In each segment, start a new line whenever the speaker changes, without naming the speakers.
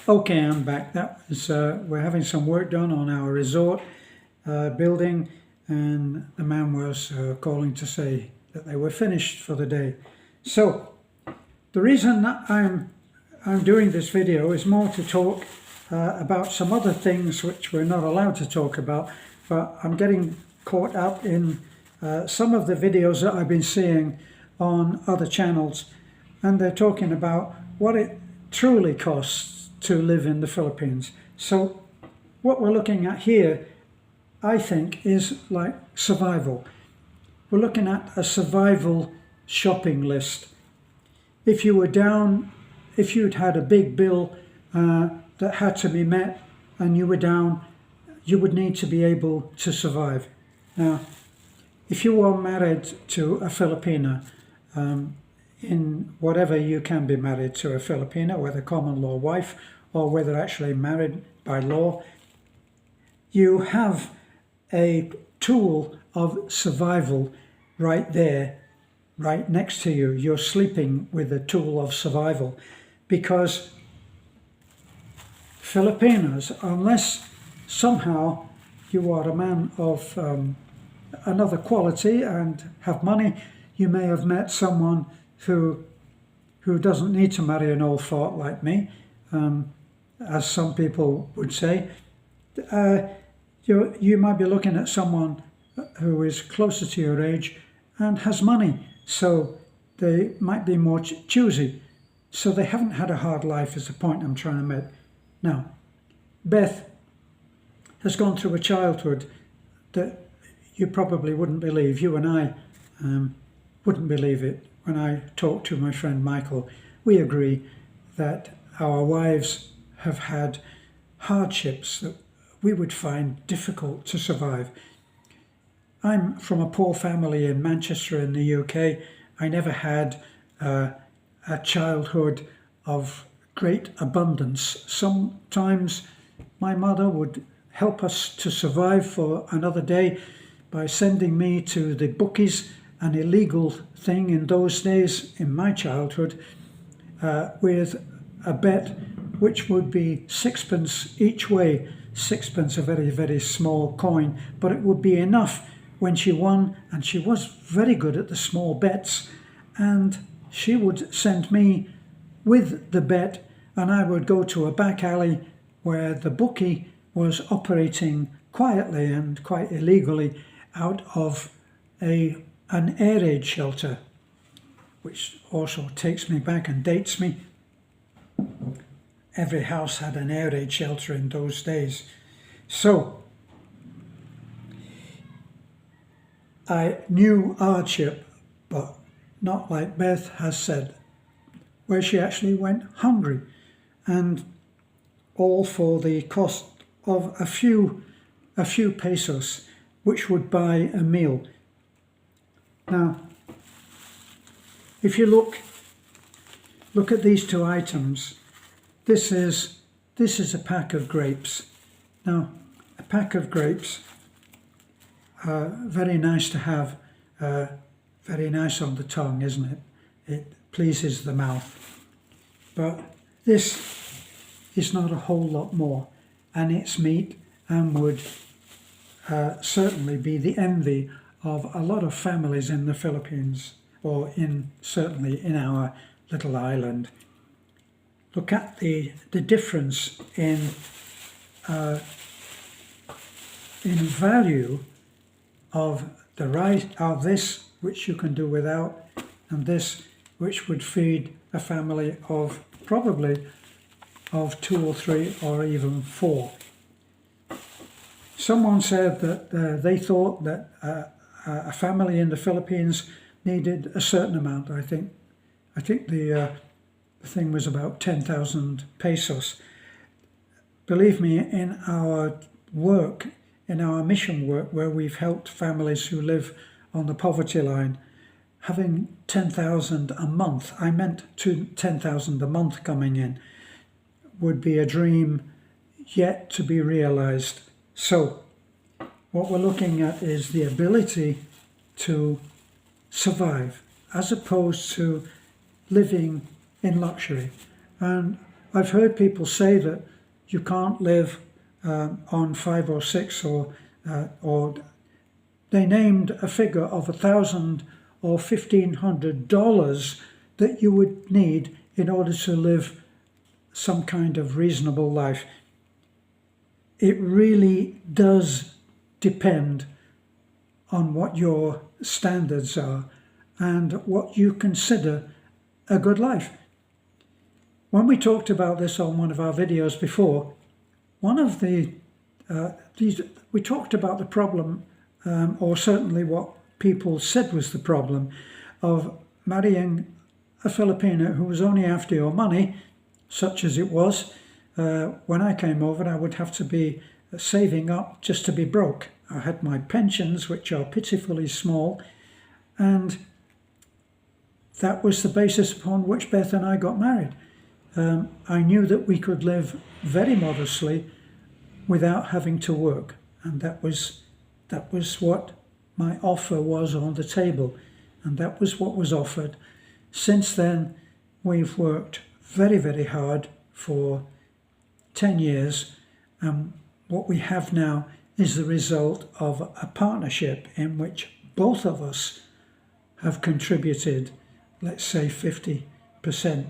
Okay, I'm back. That was we're having some work done on our resort building, and the man was calling to say that they were finished for the day. So the reason that I'm doing this video is more to talk about some other things which we're not allowed to talk about, but I'm getting caught up in some of the videos that I've been seeing on other channels, and they're talking about what it truly costs to live in the Philippines. So what we're looking at here, I think, is like survival. We're looking at a survival shopping list. If you were down, if you'd had a big bill that had to be met and you were down, you would need to be able to survive. Now, if you are married to a Filipina, in whatever you can be married to a Filipina, whether common law wife or whether actually married by law, you have a tool of survival right there, right next to you. You're sleeping with a tool of survival, because Filipinos, unless somehow you are a man of another quality and have money, you may have met someone who doesn't need to marry an old fart like me, as some people would say. You might be looking at someone who is closer to your age and has money, so they might be more choosy. So they haven't had a hard life, is the point I'm trying to make. Now, Beth has gone through a childhood that you probably wouldn't believe. You and I wouldn't believe it. When I talk to my friend Michael, we agree that our wives have had hardships that we would find difficult to survive. I'm from a poor family in Manchester in the UK. I never had a childhood of great abundance. Sometimes my mother would help us to survive for another day by sending me to the bookies, an illegal thing in those days in my childhood, with a bet which would be sixpence each way. Sixpence, a very, very small coin, but it would be enough when she won, and she was very good at the small bets, and she would send me with the bet, and I would go to a back alley where the bookie was operating quietly and quite illegally out of an air raid shelter, which also takes me back and dates me. Every house had an air raid shelter in those days. So I knew hardship, but not like Beth has said, where she actually went hungry, and all for the cost of a few pesos, which would buy a meal. Now, if you look at these two items, this is a pack of grapes. Now, a pack of grapes are very nice to have, very nice on the tongue, isn't it? It pleases the mouth. But this is not a whole lot more, and it's meat and would certainly be the envy of a lot of families in the Philippines, or certainly in our little island. Look at the difference in value of the rice, of this, which you can do without, and this, which would feed a family of probably of 2 or 3 or even 4. Someone said that they thought that a family in the Philippines needed a certain amount. I think the thing was about 10,000 pesos. Believe me, in our work, in our mission work, where we've helped families who live on the poverty line, having 10,000 a month, I meant 10,000 a month coming in, would be a dream yet to be realized. So what we're looking at is the ability to survive, as opposed to living in luxury. And I've heard people say that you can't live on 5 or 6 or they named a figure of $1,000 or $1,500 that you would need in order to live some kind of reasonable life. It really does depend on what your standards are and what you consider a good life. When we talked about this on one of our videos before, we talked about the problem, or certainly what people said was the problem, of marrying a Filipino who was only after your money, such as it was. When I came over, I would have to be saving up just to be broke. I had my pensions, which are pitifully small, and that was the basis upon which Beth and I got married. I knew that we could live very modestly without having to work, and that was what my offer was on the table, and that was what was offered. Since then, we've worked very, very hard for 10 years, and what we have now is the result of a partnership in which both of us have contributed, let's say 50%.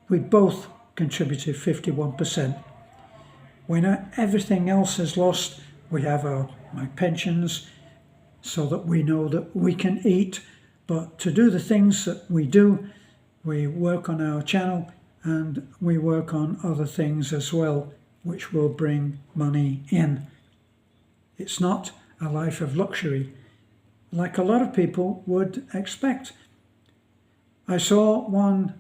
We both contributed 51%. When everything else is lost, we have my pensions so that we know that we can eat. But to do the things that we do, we work on our channel and we work on other things as well, which will bring money in. It's not a life of luxury, like a lot of people would expect. I saw one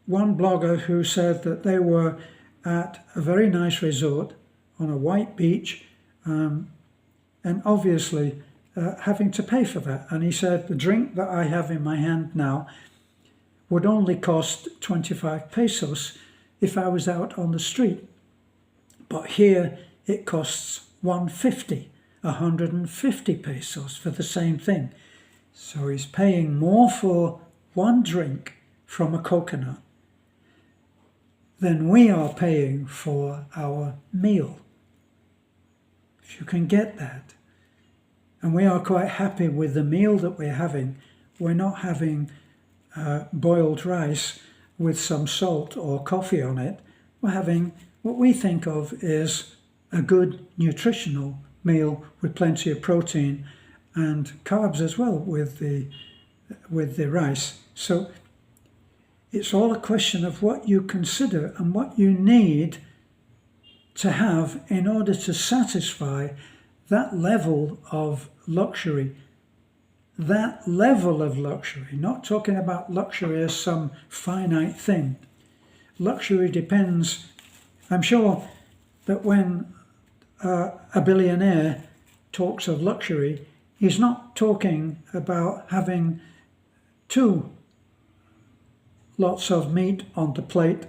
blogger who said that they were at a very nice resort on a white beach, and obviously having to pay for that. And he said, the drink that I have in my hand now would only cost 25 pesos if I was out on the street. But here it costs 150 pesos for the same thing. So he's paying more for one drink from a coconut than we are paying for our meal. If you can get that. And we are quite happy with the meal that we're having. We're not having boiled rice with some salt or coffee on it. We're having what we think of is a good nutritional meal with plenty of protein and carbs as well with the rice. So it's all a question of what you consider and what you need to have in order to satisfy that level of luxury. That level of luxury, not talking about luxury as some finite thing. Luxury depends, I'm sure that when a billionaire talks of luxury, he's not talking about having 2 lots of meat on the plate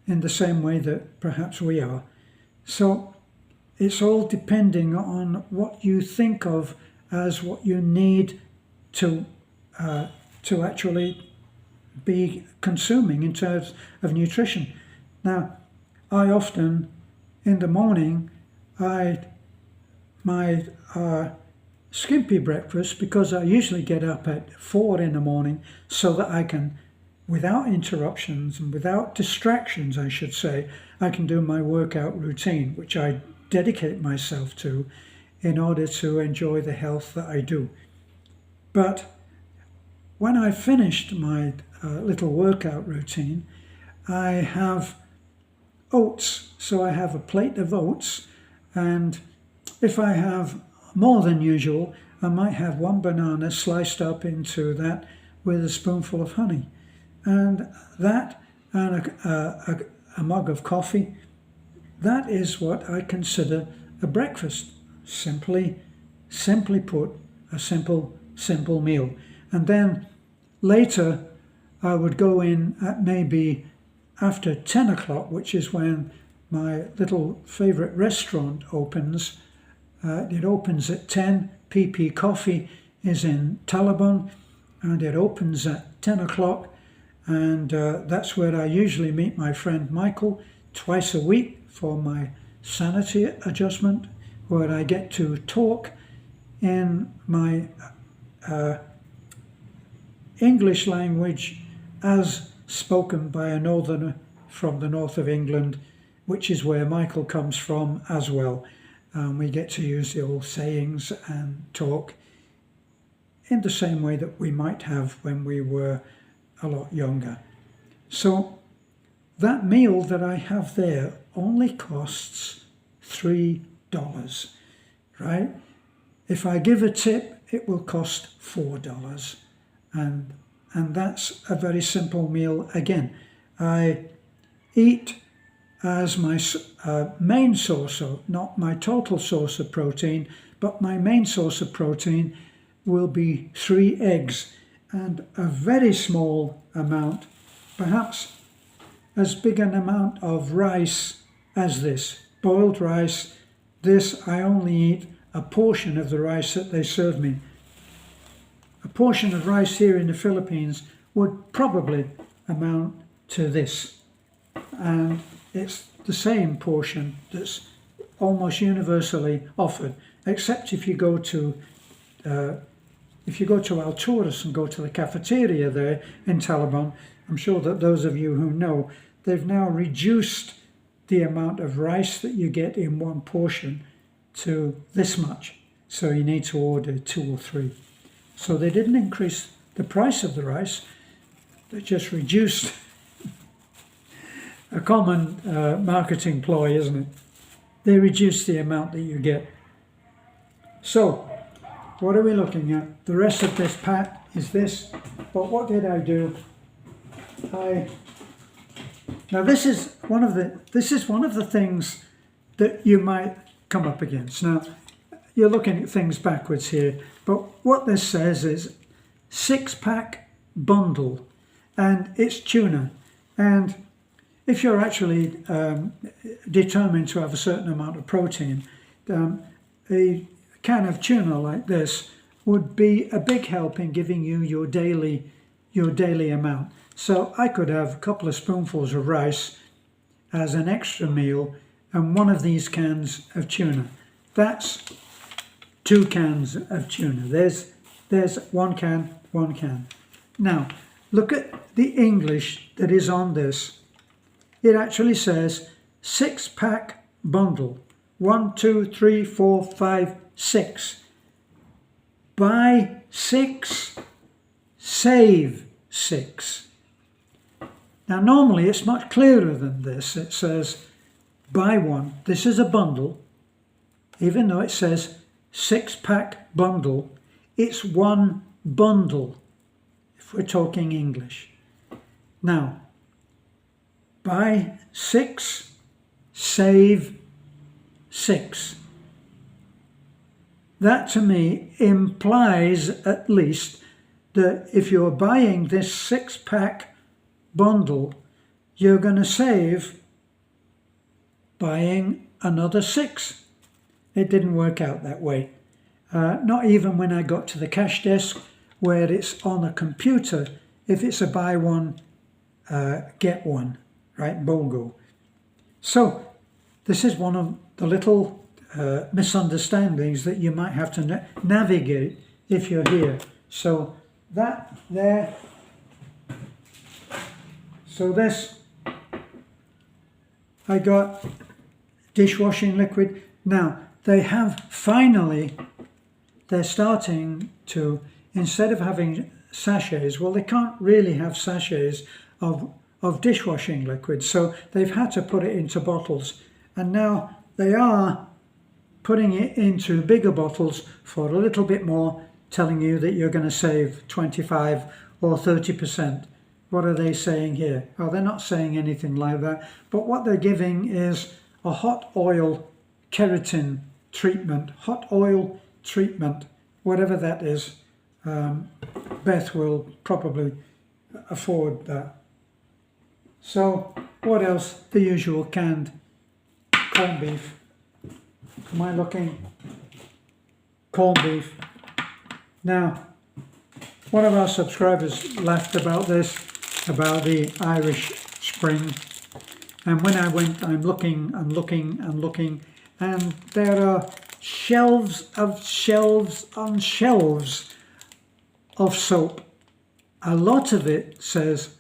in the same way that perhaps we are. So it's all depending on what you think of as what you need to actually be consuming in terms of nutrition. Now, I often, in the morning, my skimpy breakfast, because I usually get up at 4 in the morning so that I can, without interruptions and without distractions, I should say, I can do my workout routine, which I dedicate myself to in order to enjoy the health that I do. But when I've finished my little workout routine, I have oats. So I have a plate of oats, and if I have more than usual, I might have 1 banana sliced up into that with a spoonful of honey. And that and a mug of coffee, that is what I consider a breakfast. Simply put, a simple meal. And then later I would go in at maybe after 10 o'clock, which is when my little favorite restaurant opens. It opens at 10. PP Coffee is in Talabon, and it opens at 10 o'clock. and that's where I usually meet my friend Michael twice a week for my sanity adjustment, where I get to talk in my English language as spoken by a northerner from the north of England, which is where Michael comes from as well. We get to use the old sayings and talk in the same way that we might have when we were a lot younger. So that meal that I have there only costs $3, right? If I give a tip, it will cost $4. And that's a very simple meal again. I eat as my main source, not my total source of protein, but my main source of protein will be 3 eggs and a very small amount, perhaps as big an amount of rice as this, boiled rice. This, I only eat a portion of the rice that they serve me. A portion of rice here in the Philippines would probably amount to this, and it's the same portion that's almost universally offered, except if you go to Alturas and go to the cafeteria there in Talabon. I'm sure that those of you who know, they've now reduced the amount of rice that you get in one portion to this much, so you need to order 2 or 3. So they didn't increase the price of the rice, they just reduced. A common marketing ploy, isn't it? They reduce the amount that you get. So, what are we looking at? The rest of this pack is this. But what did I do? Now this is one of the things that you might come up against. Now, you're looking at things backwards here, but what this says is 6-pack bundle, and it's tuna. And if you're actually determined to have a certain amount of protein, a can of tuna like this would be a big help in giving you your daily amount. So I could have a couple of spoonfuls of rice as an extra meal and one of these cans of tuna. That's 2 cans of tuna. There's 1 can, 1 can. Now, look at the English that is on this. It actually says 6-pack bundle. 1, 2, 3, 4, 5, 6. Buy 6, save 6. Now normally it's much clearer than this. It says buy 1. This is a bundle. Even though it says 6-pack bundle, it's 1 bundle if we're talking English. Now, buy 6, save 6. That to me implies at least that if you're buying this 6-pack bundle, you're going to save buying another 6. It didn't work out that way. Not even when I got to the cash desk where it's on a computer. If it's a buy 1, get 1. Right, BOGO. So this is one of the little misunderstandings that you might have to navigate if you're here. So that there. So this, I got dishwashing liquid. Now they have finally, they're starting to, instead of having sachets, well, they can't really have sachets of dishwashing liquid, so they've had to put it into bottles, and now they are putting it into bigger bottles for a little bit more, telling you that you're going to save 25 or 30%. What are they saying here? Oh, they're not saying anything like that, but what they're giving is a hot oil keratin treatment, whatever that is. Beth will probably afford that. So, what else? The usual canned corned beef. Am I looking? Corned beef. Now, one of our subscribers laughed about this. about the Irish Spring. And when I went, I'm looking and looking and looking, and there are shelves of shelves on shelves of soap. A lot of it says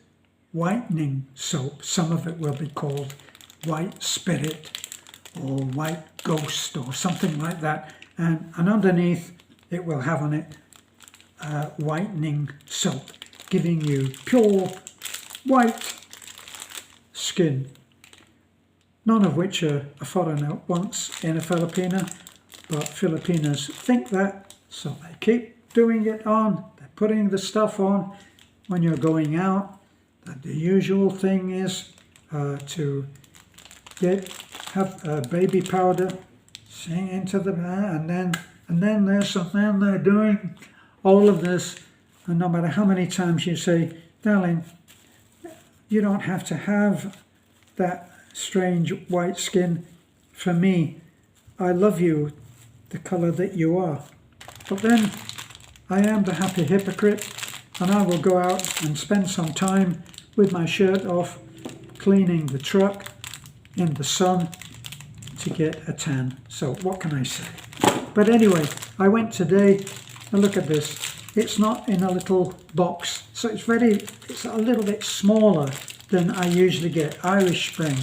whitening soap. Some of it will be called White Spirit or White Ghost or something like that. And underneath it will have on it whitening soap, giving you pure white skin. None of which a foreigner wants in a Filipina, but Filipinas think that, so they keep doing it on. They're putting the stuff on when you're going out. The usual thing is to have baby powder sing into the and then they're doing all of this, and no matter how many times you say, darling, you don't have to have that strange white skin for me. I love you the colour that you are. But then I am the happy hypocrite, and I will go out and spend some time with my shirt off cleaning the truck in the sun to get a tan. So what can I say? But anyway, I went today and look at this. It's not in a little box, so it's a little bit smaller than I usually get. Irish Spring.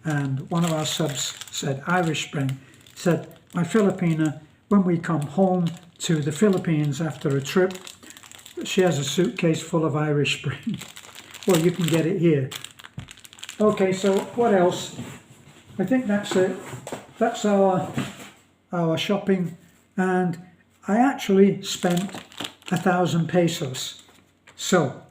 And one of our subs said Irish Spring. Said, my Filipina, when we come home to the Philippines after a trip, she has a suitcase full of Irish Spring. Well, you can get it here. Okay, so what else? I think that's it. That's our shopping, and I actually spent 1,000 pesos. So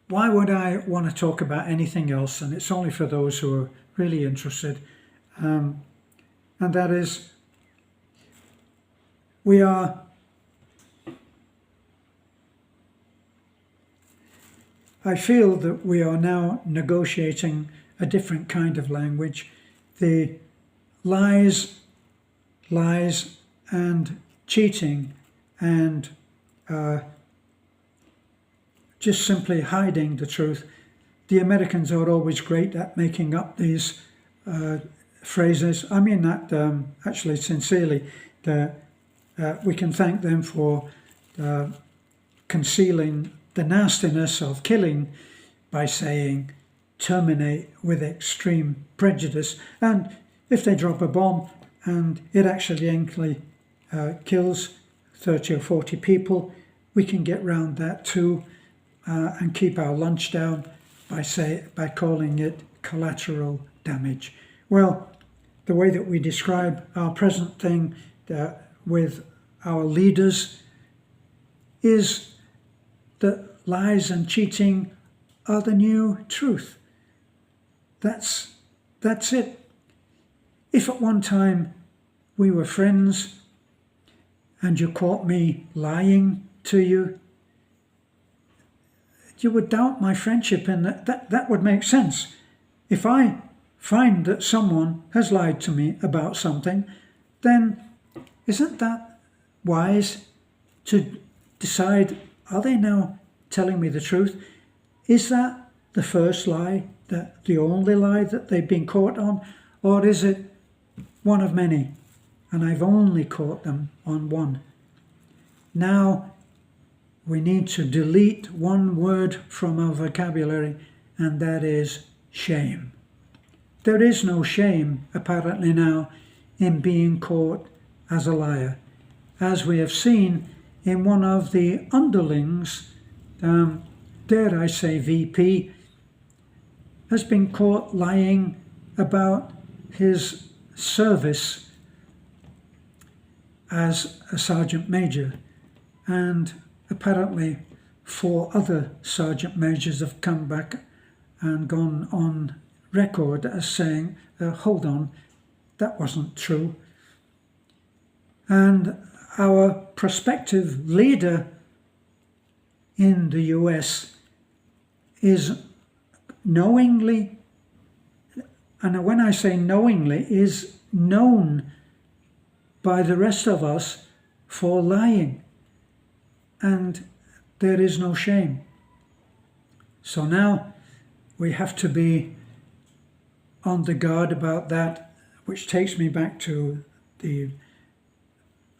why would I want to talk about anything else? And it's only for those who are really interested. And that is, I feel that we are now negotiating a different kind of language. The lies and cheating and just simply hiding the truth. The Americans are always great at making up these phrases. I mean that actually sincerely. We can thank them for concealing the nastiness of killing by saying terminate with extreme prejudice. And if they drop a bomb and it accidentally kills 30 or 40 people, we can get round that too and keep our lunch down by calling it collateral damage. Well, the way that we describe our present thing with our leaders is that lies and cheating are the new truth. That's it. If at one time we were friends and you caught me lying to you, you would doubt my friendship, and that would make sense. If I find that someone has lied to me about something, then isn't that wise to decide, are they now telling me the truth? Is that the first lie, the only lie that they've been caught on? Or is it one of many, and I've only caught them on one? Now we need to delete one word from our vocabulary, and that is shame. There is no shame, apparently now, in being caught as a liar. As we have seen in one of the underlings, dare I say VP, has been caught lying about his service as a sergeant major, and apparently 4 other sergeant majors have come back and gone on record as saying, hold on, that wasn't true. And our prospective leader in the US is knowingly, and when I say knowingly, is known by the rest of us for lying. And there is no shame. So now we have to be on the guard about that, which takes me back to the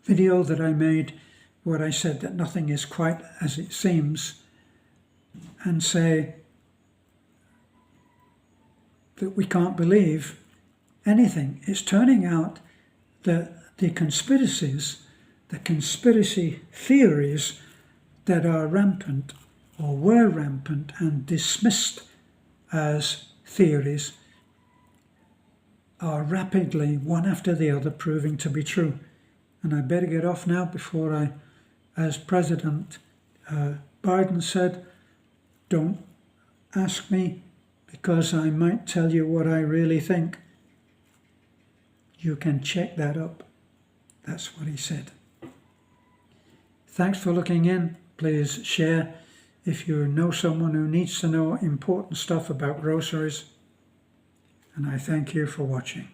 video that I made where I said that nothing is quite as it seems, and say that we can't believe anything. It's turning out that the conspiracy theories that are rampant or were rampant and dismissed as theories are rapidly, one after the other, proving to be true. And I better get off now before I, as President Biden said, don't ask me because I might tell you what I really think. You can check that up. That's what he said. Thanks for looking in. Please share if you know someone who needs to know important stuff about groceries. And I thank you for watching.